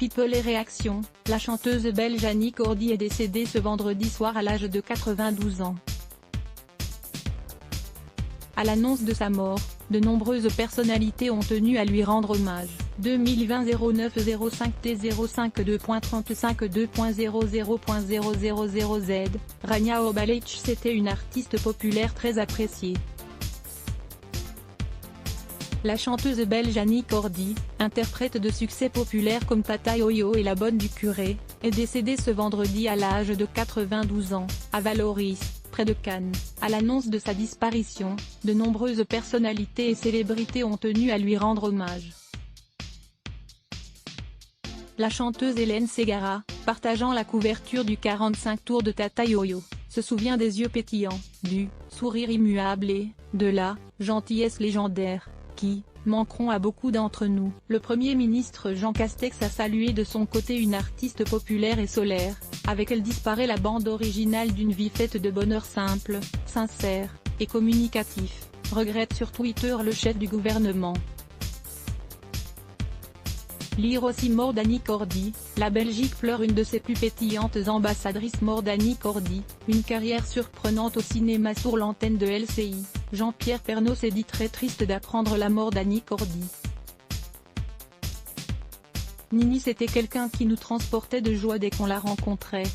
People et réactions, la chanteuse belge Annie Cordy est décédée ce vendredi soir à l'âge de 92 ans. À l'annonce de sa mort, de nombreuses personnalités ont tenu à lui rendre hommage. 2020-09-05-T2.2.35.2.00.000Z, Rania Obalic. C'était une artiste populaire très appréciée. La chanteuse belge Annie Cordy, interprète de succès populaires comme Tata Yo-Yo et La Bonne du Curé, est décédée ce vendredi à l'âge de 92 ans, à Vallauris, près de Cannes. À l'annonce de sa disparition, de nombreuses personnalités et célébrités ont tenu à lui rendre hommage. La chanteuse Hélène Ségara, partageant la couverture du 45 tours de Tata Yo-Yo, se souvient des yeux pétillants, du sourire immuable et de la gentillesse légendaire qui manqueront à beaucoup d'entre nous. Le Premier ministre Jean Castex a salué de son côté une artiste populaire et solaire. Avec elle disparaît la bande originale d'une vie faite de bonheur simple, sincère et communicatif, regrette sur Twitter le chef du gouvernement. Lire aussi mort d'Annie Cordy, la Belgique pleure une de ses plus pétillantes ambassadrices. Mort d'Annie Cordy, une carrière surprenante au cinéma sur l'antenne de LCI. Jean-Pierre Pernaut s'est dit très triste d'apprendre la mort d'Annie Cordy. Nini, c'était quelqu'un qui nous transportait de joie dès qu'on la rencontrait.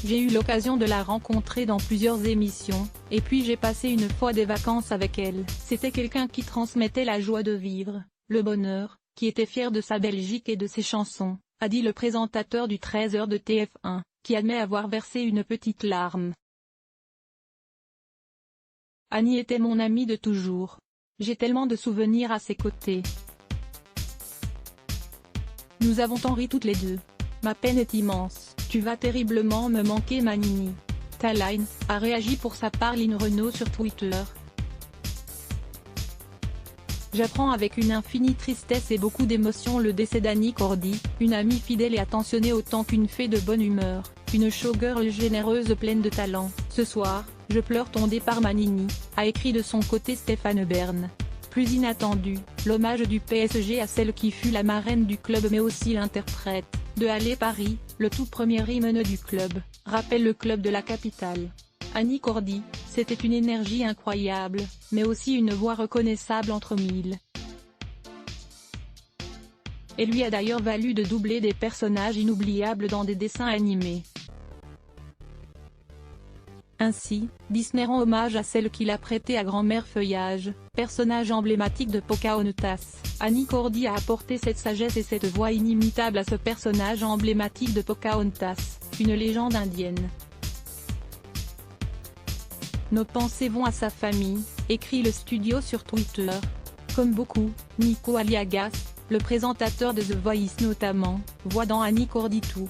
J'ai eu l'occasion de la rencontrer dans plusieurs émissions, et puis j'ai passé une fois des vacances avec elle. C'était quelqu'un qui transmettait la joie de vivre, le bonheur, qui était fier de sa Belgique et de ses chansons, a dit le présentateur du 13h de TF1, qui admet avoir versé une petite larme. Annie était mon amie de toujours. J'ai tellement de souvenirs à ses côtés. Nous avons tant ri toutes les deux. Ma peine est immense. Tu vas terriblement me manquer ma Nini. Taline, a réagi pour sa part Lynn Renaud sur Twitter. J'apprends avec une infinie tristesse et beaucoup d'émotion le décès d'Annie Cordy, une amie fidèle et attentionnée autant qu'une fée de bonne humeur, une showgirl généreuse pleine de talent. Ce soir, je pleure ton départ ma Nini, a écrit de son côté Stéphane Bern. Plus inattendu, l'hommage du PSG à celle qui fut la marraine du club mais aussi l'interprète de Allez Paris, le tout premier hymne du club, rappelle le club de la capitale. Annie Cordy, c'était une énergie incroyable, mais aussi une voix reconnaissable entre mille. Elle lui a d'ailleurs valu de doubler des personnages inoubliables dans des dessins animés. Ainsi, Disney rend hommage à celle qu'il a prêtée à Grand-mère Feuillage, personnage emblématique de Pocahontas. Annie Cordy a apporté cette sagesse et cette voix inimitable à ce personnage emblématique de Pocahontas, une légende indienne. Nos pensées vont à sa famille, écrit le studio sur Twitter. Comme beaucoup, Nico Aliagas, le présentateur de The Voice notamment, voit dans Annie Cordy tout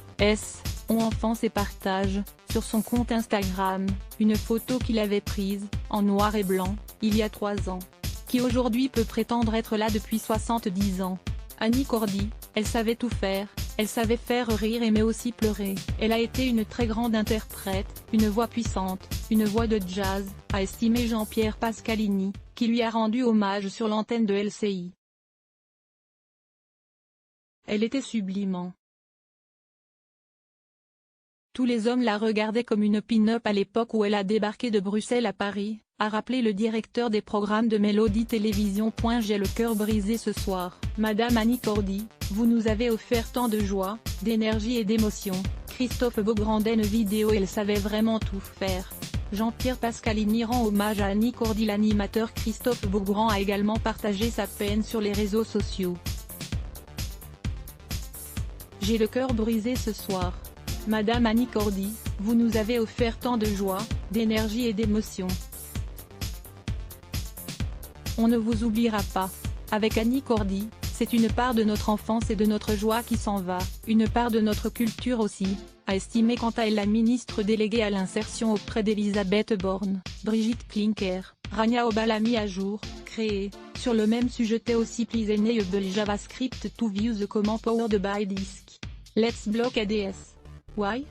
son enfance et partage, sur son compte Instagram, une photo qu'il avait prise, en noir et blanc, il y a 3 ans. Qui aujourd'hui peut prétendre être là depuis 70 ans. Annie Cordy, elle savait tout faire, elle savait faire rire mais aussi pleurer. Elle a été une très grande interprète, une voix puissante, une voix de jazz, a estimé Jean-Pierre Pascalini, qui lui a rendu hommage sur l'antenne de LCI. Elle était sublime. Tous les hommes la regardaient comme une pin-up à l'époque où elle a débarqué de Bruxelles à Paris, a rappelé le directeur des programmes de Mélodie Télévision. J'ai le cœur brisé ce soir. Madame Annie Cordy, vous nous avez offert tant de joie, d'énergie et d'émotion. Christophe Beaugrand. Vidéo. Elle savait vraiment tout faire. Jean-Pierre Pascalini rend hommage à Annie Cordy. L'animateur Christophe Beaugrand a également partagé sa peine sur les réseaux sociaux. J'ai le cœur brisé ce soir. Madame Annie Cordy, vous nous avez offert tant de joie, d'énergie et d'émotion. On ne vous oubliera pas. Avec Annie Cordy, c'est une part de notre enfance et de notre joie qui s'en va, une part de notre culture aussi, a estimé quant à elle la ministre déléguée à l'insertion auprès d'Elisabeth Borne, Brigitte Klinker. Rania Obalami à jour, créé, sur le même sujet aussi please enable JavaScript to view the comment powered by disk. Let's block ADS. Why?